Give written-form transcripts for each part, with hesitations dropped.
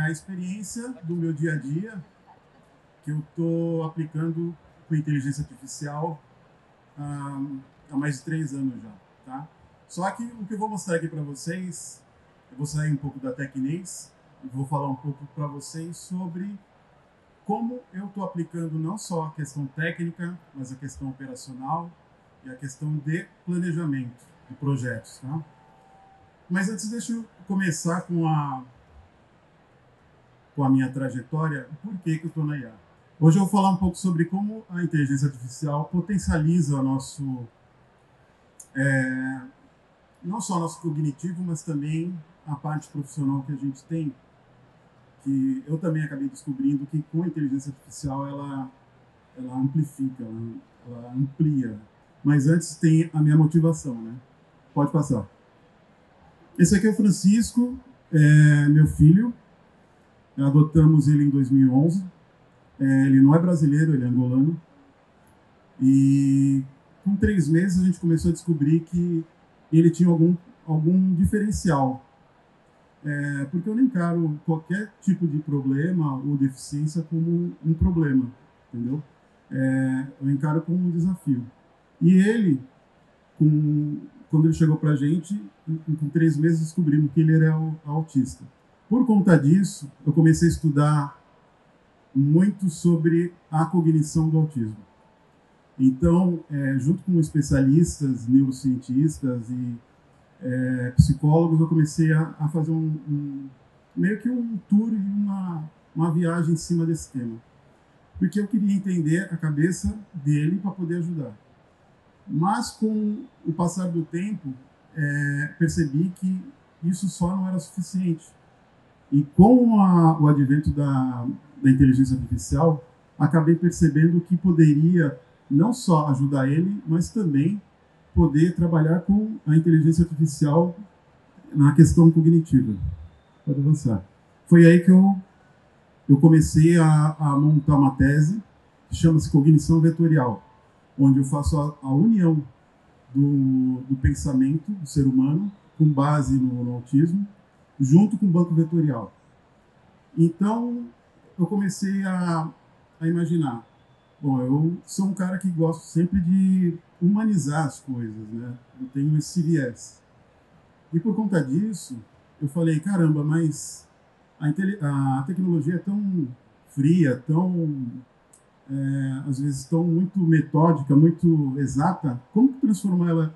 a experiência do meu dia a dia que eu estou aplicando com inteligência artificial há mais de 3 anos já, tá? Só que o que eu vou mostrar aqui para vocês, eu vou sair um pouco da Tecnês e vou falar um pouco para vocês sobre como eu estou aplicando não só a questão técnica, mas a questão operacional e a questão de planejamento de projetos, tá? Mas antes, deixa eu começar com a minha trajetória, por que eu estou na IA. Hoje eu vou falar um pouco sobre como a inteligência artificial potencializa não só o nosso cognitivo, mas também a parte profissional que a gente tem, que eu também acabei descobrindo que com a inteligência artificial ela amplifica, ela amplia. Mas antes tem a minha motivação, né? Pode passar. Esse aqui é o Francisco, meu filho. Adotamos ele em 2011. Ele não é brasileiro, ele é angolano. E com 3 meses a gente começou a descobrir que ele tinha algum diferencial. Porque eu não encaro qualquer tipo de problema ou deficiência como um problema, entendeu? Eu encaro como um desafio. E ele, quando ele chegou para a gente, com 3 meses descobrimos que ele era autista. Por conta disso, eu comecei a estudar muito sobre a cognição do autismo. Então, junto com especialistas, neurocientistas e psicólogos, eu comecei a fazer meio que um tour e uma viagem em cima desse tema. Porque eu queria entender a cabeça dele para poder ajudar. Mas, com o passar do tempo, percebi que isso só não era suficiente. E com o advento da inteligência artificial, acabei percebendo que poderia não só ajudar ele, mas também poder trabalhar com a inteligência artificial na questão cognitiva. Pode avançar. Foi aí que eu comecei a montar uma tese que chama-se Cognição Vetorial, onde eu faço a união do pensamento do ser humano com base no autismo, junto com o banco vetorial. Então, eu comecei a imaginar, bom, eu sou um cara que gosto sempre de humanizar as coisas, né? Eu tenho esse viés. E por conta disso, eu falei, caramba, mas a tecnologia é tão fria, às vezes tão muito metódica, muito exata, como transformar ela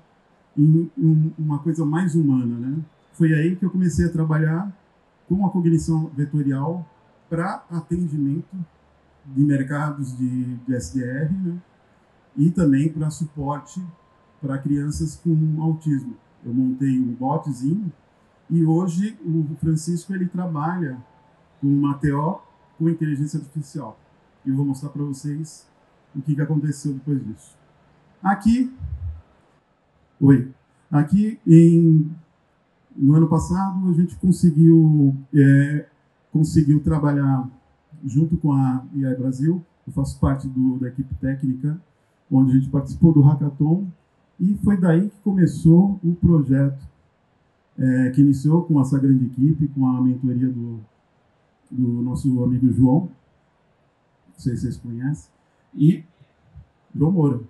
em uma coisa mais humana, né? Foi aí que eu comecei a trabalhar com a cognição vetorial para atendimento de mercados de SDR, né? E também para suporte para crianças com autismo. Eu montei um botzinho e hoje o Francisco ele trabalha com uma TO com inteligência artificial. E eu vou mostrar para vocês o que aconteceu depois disso. Aqui no ano passado, a gente conseguiu trabalhar junto com a AI Brasil. Eu faço parte da equipe técnica, onde a gente participou do Hackathon, e foi daí que começou o projeto, que iniciou com essa grande equipe, com a mentoria do nosso amigo João, não sei se vocês conhecem, e João Moura.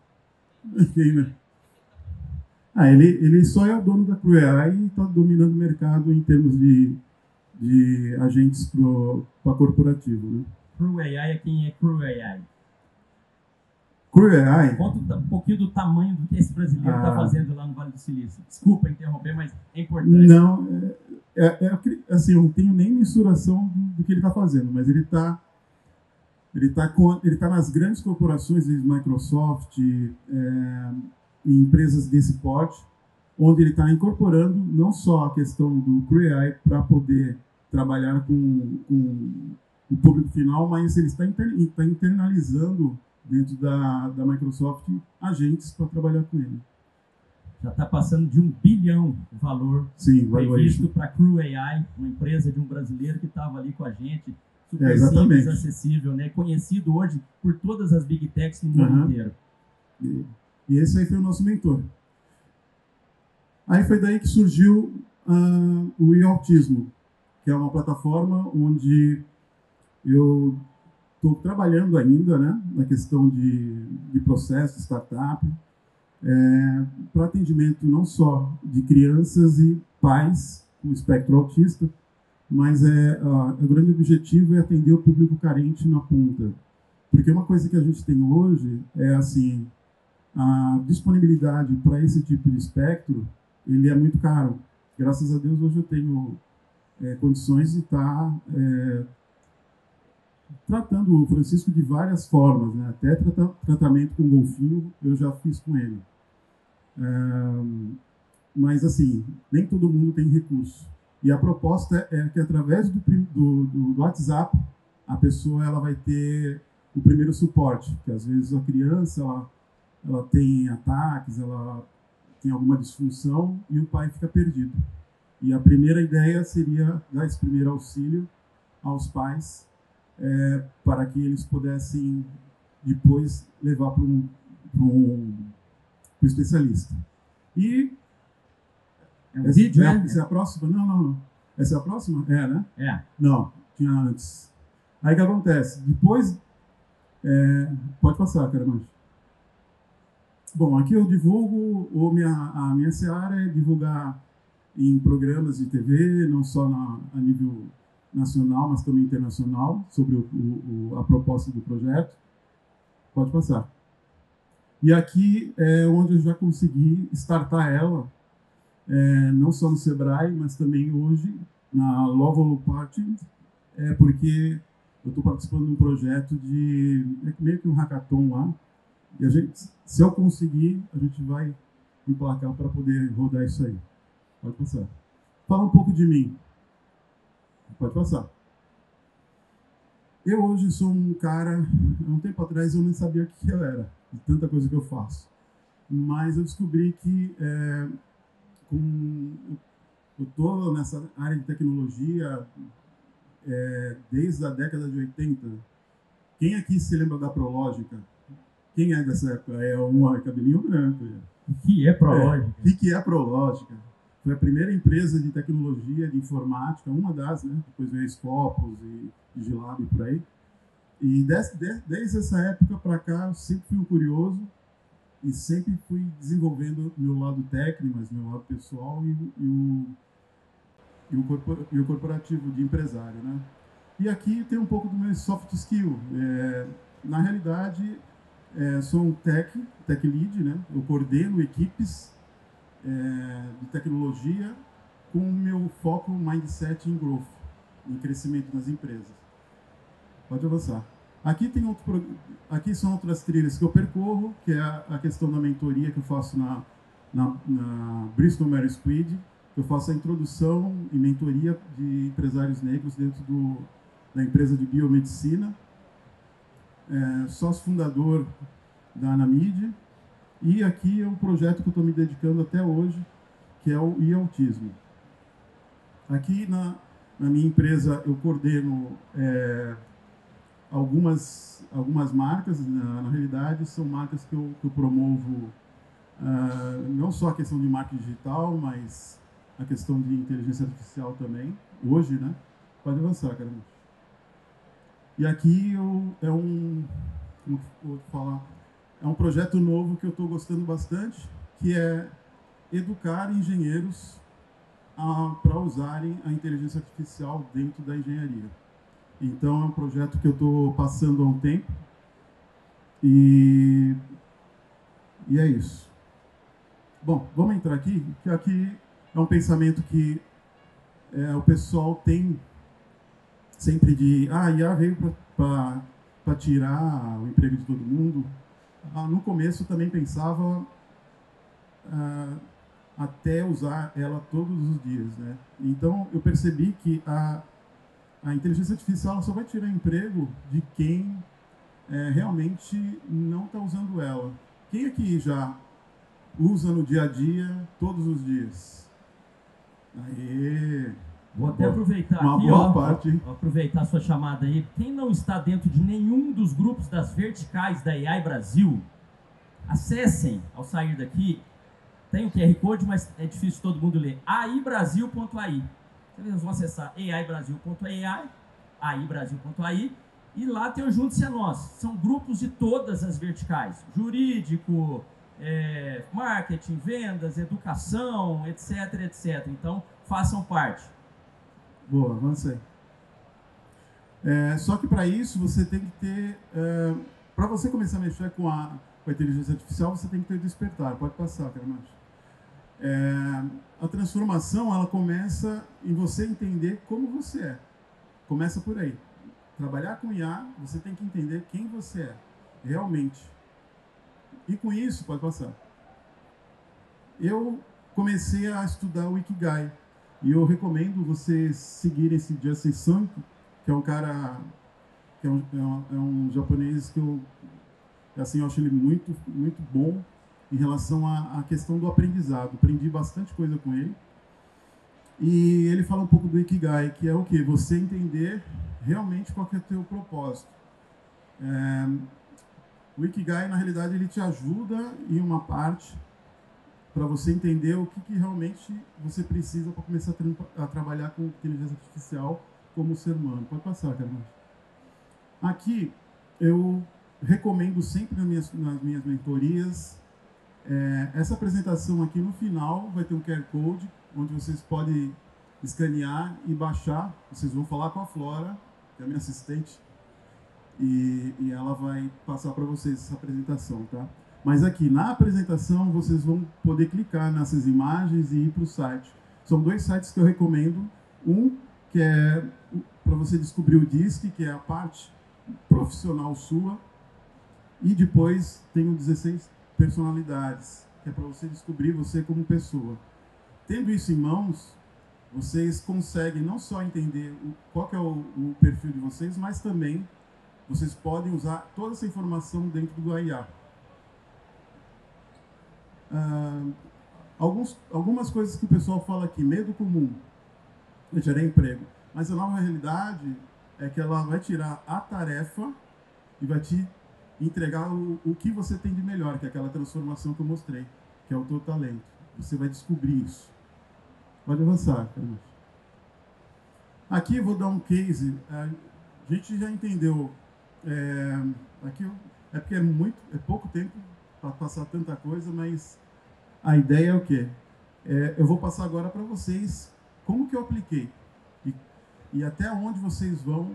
Ele só é o dono da CruAI e está dominando o mercado em termos de agentes para corporativo, né? CruAI é quem é CruAI? CruAI... Conta um pouquinho do tamanho do que esse brasileiro está fazendo lá no Vale do Silício. Desculpa interromper, mas é importante. Não, assim, eu não tenho nem mensuração do que ele está fazendo, mas ele tá nas grandes corporações, Microsoft, em empresas desse porte, onde ele está incorporando não só a questão do CruAI para poder trabalhar com o público final, mas ele está internalizando dentro da Microsoft agentes para trabalhar com ele. Já está passando de $1 bilhão o valor previsto para a CruAI, uma empresa de um brasileiro que estava ali com a gente, super simples, acessível, né? Conhecido hoje por todas as Big Techs no mundo inteiro. E esse aí foi o nosso mentor. Aí foi daí que surgiu o e-autismo. que é uma plataforma onde eu estou trabalhando ainda, né, na questão de processo de startup, para atendimento não só de crianças e pais com espectro autista, mas o grande objetivo é atender o público carente na ponta. Porque uma coisa que a gente tem hoje é assim, a disponibilidade para esse tipo de espectro, ele é muito caro. Graças a Deus, hoje eu tenho condições de estar tratando o Francisco de várias formas, né? Até tratamento com golfinho eu já fiz com ele. Mas, assim, nem todo mundo tem recurso. E a proposta é que, através do WhatsApp, a pessoa ela vai ter o primeiro suporte, que às vezes a criança ela tem ataques, ela tem alguma disfunção e o pai fica perdido. E a primeira ideia seria dar esse primeiro auxílio aos pais para que eles pudessem depois levar para um especialista. E vídeo, essa é a próxima? Não. Essa é a próxima? Né? Não, tinha antes. Aí o que acontece? Depois... pode passar, Caramancho. Bom, aqui eu divulgo, a minha seara é divulgar em programas de TV, não só a nível nacional, mas também internacional, sobre a proposta do projeto. Pode passar. E aqui é onde eu já consegui startar ela, não só no Sebrae, mas também hoje na Lovolo Party, porque eu estou participando de um projeto meio que um hackathon lá, e se eu conseguir, a gente vai emplacar para poder rodar isso aí. Pode passar. Fala um pouco de mim. Pode passar. Eu hoje sou um cara... Há um tempo atrás eu nem sabia o que eu era, de tanta coisa que eu faço. Mas eu descobri que eu estou nessa área de tecnologia desde a década de 80. Quem aqui se lembra da Prológica? Quem é dessa época? É uma cabelinho branco. O que é Prológica? O que é a Prológica? Foi a primeira empresa de tecnologia, de informática, uma das, né? Depois veio a Scopus e Digilab e por aí. E desde essa época para cá, eu sempre fui um curioso e sempre fui desenvolvendo meu lado técnico, mas meu lado pessoal e o corporativo de empresário, né? E aqui tem um pouco do meu soft skill. Na realidade, sou um tech lead, né? Eu coordeno equipes de tecnologia com o meu foco mindset em growth, em crescimento das empresas. Pode avançar. Aqui são outras trilhas que eu percorro, que é a questão da mentoria que eu faço na Bristol Myers Squibb. Eu faço a introdução e mentoria de empresários negros dentro da empresa de biomedicina. Sócio fundador da Anamid. E aqui é um projeto que eu estou me dedicando até hoje, que é o e-autismo. Aqui na minha empresa eu coordeno algumas marcas, na realidade são marcas que eu promovo não só a questão de marketing digital, mas a questão de inteligência artificial também, hoje, né? Pode avançar, cara. E aqui é um projeto novo que eu estou gostando bastante, que é educar engenheiros para usarem a inteligência artificial dentro da engenharia. Então, é um projeto que eu estou passando há um tempo e é isso. Bom, vamos entrar aqui, que aqui é um pensamento que o pessoal tem sempre de IA veio para tirar o emprego de todo mundo. No começo eu também pensava até usar ela todos os dias, né? Então eu percebi que a inteligência artificial só vai tirar emprego de quem realmente não está usando ela. Quem aqui já usa no dia a dia, todos os dias? Aê! Vou até aproveitar uma aqui, boa parte. Aproveitar a sua chamada aí. Quem não está dentro de nenhum dos grupos das verticais da AI Brasil, acessem ao sair daqui. Tem o QR Code, mas é difícil todo mundo ler. aibrasil.ai. Eles vão acessar aibrasil.ai, aibrasil.ai, e lá tem o Junte-se a Nós. São grupos de todas as verticais, jurídico, marketing, vendas, educação, etc, etc. Então, façam parte. Boa, avancei. Só que para isso você tem que ter... para você começar a mexer com a inteligência artificial, você tem que ter despertar. Pode passar, Caramacho. A transformação, ela começa em você entender como você é. Começa por aí. Trabalhar com IA, você tem que entender quem você é, realmente. E com isso, pode passar. Eu comecei a estudar o Ikigai. E eu recomendo vocês seguirem esse Justin Sun, que é um cara, que é um japonês que eu acho ele muito, muito bom em relação à questão do aprendizado. Aprendi bastante coisa com ele. E ele fala um pouco do Ikigai, que é o quê? Você entender realmente qual que é o teu propósito. O Ikigai, na realidade, ele te ajuda em uma parte para você entender o que realmente você precisa para começar a trabalhar com inteligência artificial como ser humano. Pode passar, Carlos. Aqui, eu recomendo sempre nas minhas mentorias, essa apresentação aqui no final vai ter um QR Code, onde vocês podem escanear e baixar. Vocês vão falar com a Flora, que é a minha assistente, e ela vai passar para vocês essa apresentação, tá? Mas aqui, na apresentação, vocês vão poder clicar nessas imagens e ir para o site. São 2 sites que eu recomendo. Um, que é para você descobrir o DISC, que é a parte profissional sua. E depois tem o 16 personalidades, que é para você descobrir você como pessoa. Tendo isso em mãos, vocês conseguem não só entender qual que é o perfil de vocês, mas também vocês podem usar toda essa informação dentro do IA. Algumas coisas que o pessoal fala aqui, medo comum, gerar emprego. Mas a nova realidade é que ela vai tirar a tarefa e vai te entregar o que você tem de melhor, que é aquela transformação que eu mostrei, que é o teu talento. Você vai descobrir isso. Pode avançar, Carlos. Aqui eu vou dar um case. A gente já entendeu. Aqui é porque é pouco tempo para passar tanta coisa, mas a ideia é o quê? Eu vou passar agora para vocês como que eu apliquei e até onde vocês vão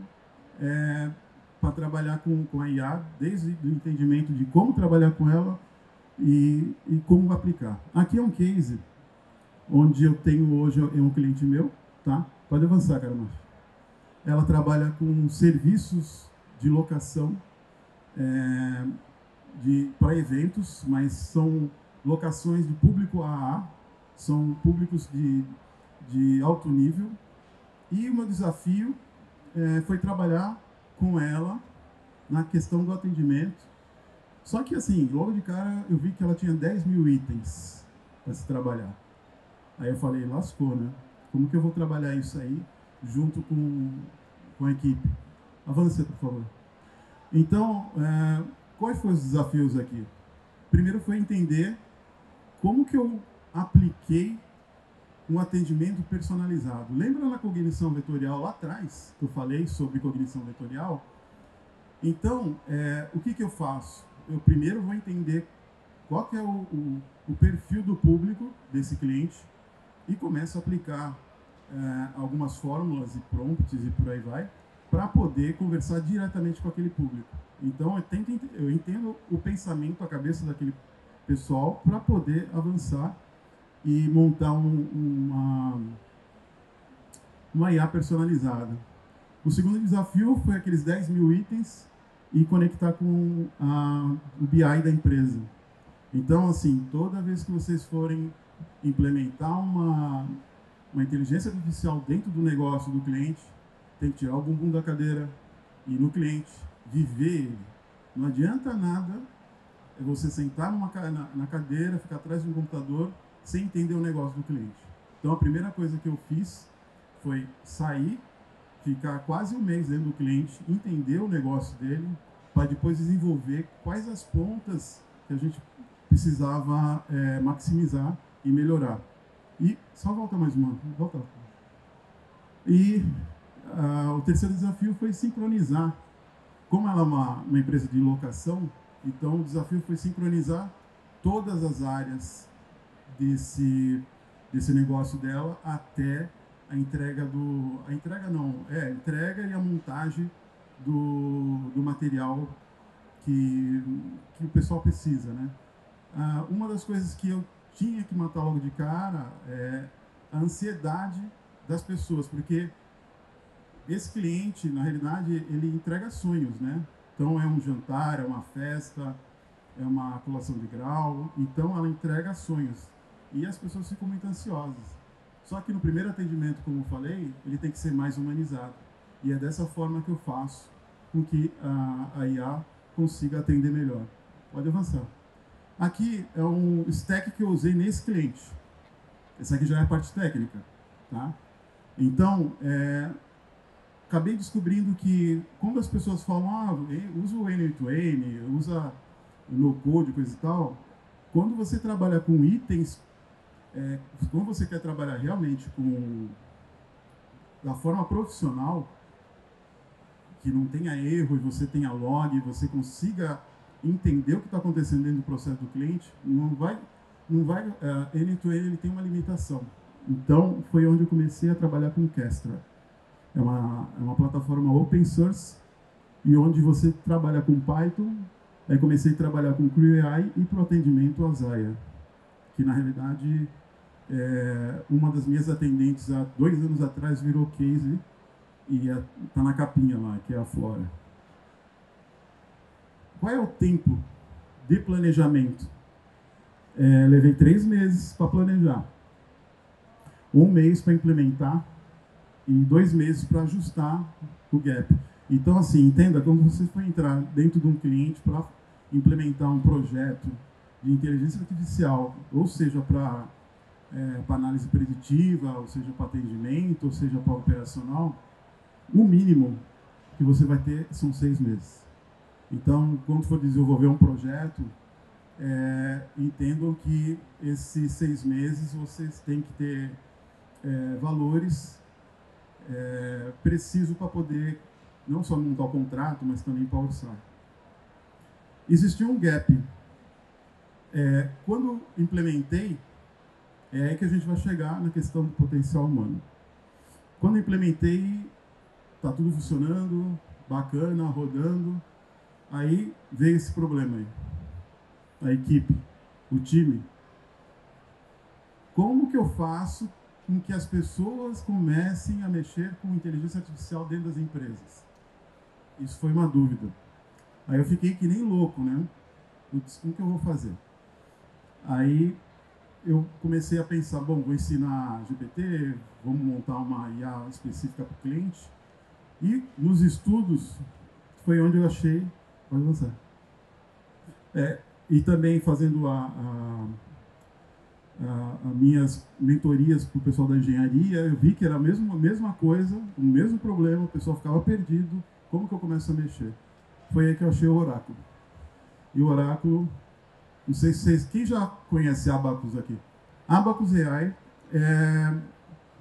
para trabalhar com a IA, desde o entendimento de como trabalhar com ela e como aplicar. Aqui é um case onde eu tenho hoje um cliente meu, tá? Pode avançar, Carlos. Ela trabalha com serviços de locação para eventos, mas são locações de público AA, são públicos de alto nível. E o meu desafio foi trabalhar com ela na questão do atendimento. Só que, assim, logo de cara, eu vi que ela tinha 10 mil itens para se trabalhar. Aí eu falei, lascou, né? Como que eu vou trabalhar isso aí junto com a equipe? Avance, por favor. Então, quais foram os desafios aqui? Primeiro foi entender como que eu apliquei um atendimento personalizado. Lembra na cognição vetorial lá atrás, que eu falei sobre cognição vetorial? Então, o que eu faço? Eu primeiro vou entender qual que é o perfil do público desse cliente e começo a aplicar algumas fórmulas e prompts e por aí vai, para poder conversar diretamente com aquele público. Então, eu entendo o pensamento, a cabeça daquele pessoal para poder avançar e montar uma IA personalizada. O segundo desafio foi aqueles 10 mil itens e conectar com o BI da empresa. Então, assim, toda vez que vocês forem implementar uma inteligência artificial dentro do negócio do cliente, tem que tirar o bumbum da cadeira, ir no cliente, viver ele. Não adianta nada você sentar na cadeira, ficar atrás de um computador, sem entender o negócio do cliente. Então, a primeira coisa que eu fiz foi sair, ficar quase um mês dentro do cliente, entender o negócio dele, para depois desenvolver quais as pontas que a gente precisava maximizar e melhorar. E só volta mais uma. Volta. E o terceiro desafio foi sincronizar. Como ela é uma empresa de locação, então o desafio foi sincronizar todas as áreas desse negócio dela até a entrega a entrega e a montagem do material que o pessoal precisa, né? Uma das coisas que eu tinha que matar logo de cara é a ansiedade das pessoas, porque esse cliente, na realidade, ele entrega sonhos, né? Então é um jantar, é uma festa, é uma colação de grau, então ela entrega sonhos. E as pessoas ficam muito ansiosas. Só que no primeiro atendimento, como eu falei, ele tem que ser mais humanizado. E é dessa forma que eu faço com que a IA consiga atender melhor. Pode avançar. Aqui é um stack que eu usei nesse cliente. Essa aqui já é a parte técnica, tá? Então, acabei descobrindo que quando as pessoas falam, usa o N8N, usa o no-code, coisa e tal, quando você trabalha com itens, quando você quer trabalhar realmente da forma profissional, que não tenha erro e você tenha log, e você consiga entender o que está acontecendo dentro do processo do cliente, N2N ele tem uma limitação. Então, foi onde eu comecei a trabalhar com Kestra. É uma plataforma open source e onde você trabalha com Python. Aí comecei a trabalhar com CrewAI e para o atendimento a Zaya, que na realidade uma das minhas atendentes há 2 anos atrás virou case e está na capinha lá, que é a Flora. Qual é o tempo de planejamento? Levei 3 meses para planejar, 1 mês para implementar e 2 meses para ajustar o gap. Então, assim, entenda, quando você for entrar dentro de um cliente para implementar um projeto de inteligência artificial, ou seja, para análise preditiva, ou seja, para atendimento, ou seja, para operacional, o mínimo que você vai ter são 6 meses. Então, quando for desenvolver um projeto, entendam que esses 6 meses vocês têm que ter valores precisos para poder não só montar o contrato, mas também para orçar. Existiu um gap. Quando implementei, é aí que a gente vai chegar na questão do potencial humano. Quando implementei, está tudo funcionando, bacana, rodando. Aí veio esse problema aí. A equipe, o time. Como que eu faço com que as pessoas comecem a mexer com inteligência artificial dentro das empresas? Isso foi uma dúvida. Aí eu fiquei que nem louco, né? Putz, como que eu vou fazer? Aí eu comecei a pensar, bom, vou ensinar GPT, vamos montar uma IA específica para o cliente. E nos estudos foi onde eu achei, pode avançar. E também fazendo as minhas mentorias para o pessoal da engenharia, eu vi que era a mesma coisa, o mesmo problema, o pessoal ficava perdido. Como que eu começo a mexer? Foi aí que eu achei o Oráculo. E o Oráculo, não sei se vocês... Quem já conhece Abacus aqui? Abacus AI,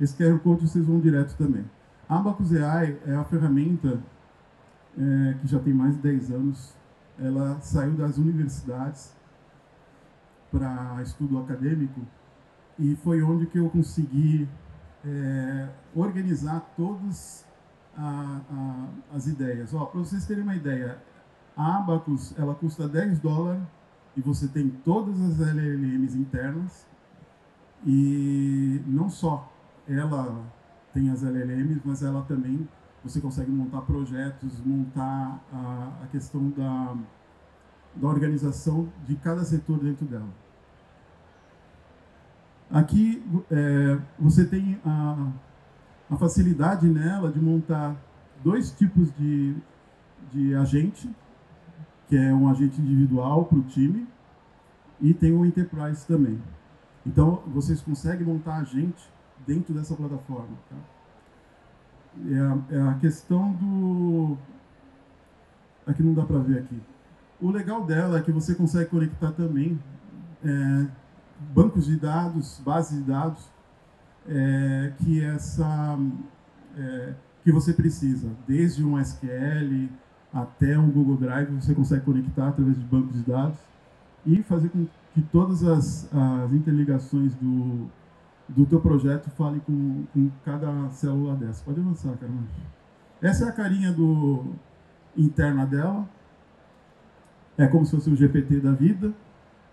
esse QR Code vocês vão direto também. Abacus AI é a ferramenta que já tem mais de 10 anos. Ela saiu das universidades para estudo acadêmico e foi onde que eu consegui organizar todas as ideias. Para vocês terem uma ideia, a Abacus ela custa $10 e você tem todas as LLMs internas e não só ela tem as LLMs, mas ela também, você consegue montar projetos, montar a questão da organização de cada setor dentro dela. Aqui você tem a facilidade nela de montar 2 tipos de agente, que é um agente individual para o time, e tem o Enterprise também. Então, vocês conseguem montar agente dentro dessa plataforma. Tá? É a questão do... Aqui não dá para ver aqui. O legal dela é que você consegue conectar também bancos de dados, bases de dados, que que você precisa. Desde um SQL até um Google Drive, você consegue conectar através de bancos de dados e fazer com que todas as interligações do teu projeto falem com cada célula dessa. Pode avançar, Carmen. Essa é a carinha interna dela. É como se fosse o GPT da vida.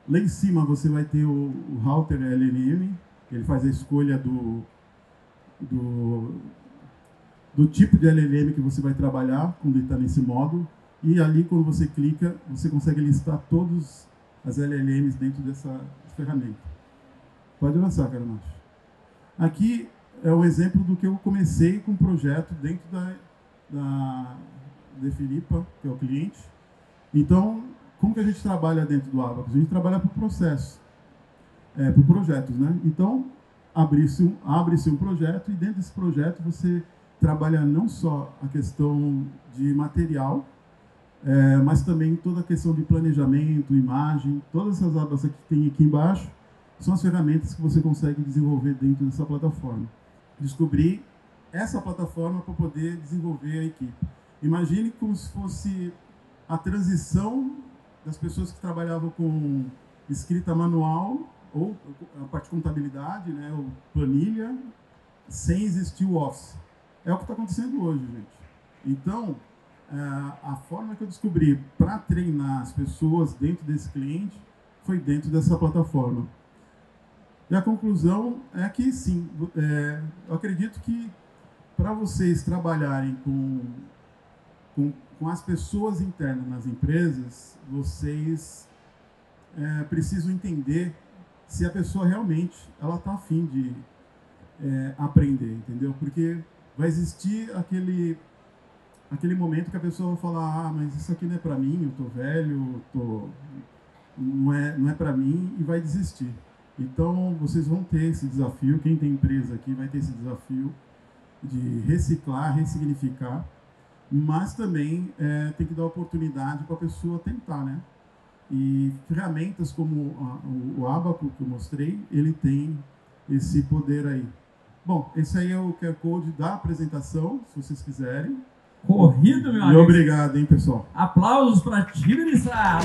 Lá em cima você vai ter o router LLM, ele faz a escolha do tipo de LLM que você vai trabalhar quando ele está nesse módulo. E ali, quando você clica, você consegue listar todas as LLMs dentro dessa ferramenta. Pode avançar, Carmen. Aqui é o exemplo do que eu comecei com o projeto dentro da Filipa, que é o cliente. Então, como que a gente trabalha dentro do Abacus? A gente trabalha por processo, por projetos, né? Então, abre-se um projeto e dentro desse projeto você trabalha não só a questão de material, mas também toda a questão de planejamento, imagem, todas essas abas que tem aqui embaixo são as ferramentas que você consegue desenvolver dentro dessa plataforma. Descobrir essa plataforma para poder desenvolver a equipe. Imagine como se fosse a transição das pessoas que trabalhavam com escrita manual ou a parte de contabilidade, né, ou planilha, sem existir o Office. É o que está acontecendo hoje, gente. Então, a forma que eu descobri para treinar as pessoas dentro desse cliente foi dentro dessa plataforma. E a conclusão é que, sim, eu acredito que para vocês trabalharem com as pessoas internas nas empresas, vocês precisam entender se a pessoa realmente está a fim de aprender, entendeu? Porque vai existir aquele momento que a pessoa vai falar, mas isso aqui não é para mim, eu estou velho, não é para mim, e vai desistir. Então, vocês vão ter esse desafio, quem tem empresa aqui vai ter esse desafio de reciclar, ressignificar, mas também tem que dar oportunidade para a pessoa tentar, né? E ferramentas como o Abaco que eu mostrei, ele tem esse poder aí. Bom, esse aí é o QR Code da apresentação, se vocês quiserem. Corrido, meu amigo. E obrigado, hein, pessoal. Aplausos para Tibirissá.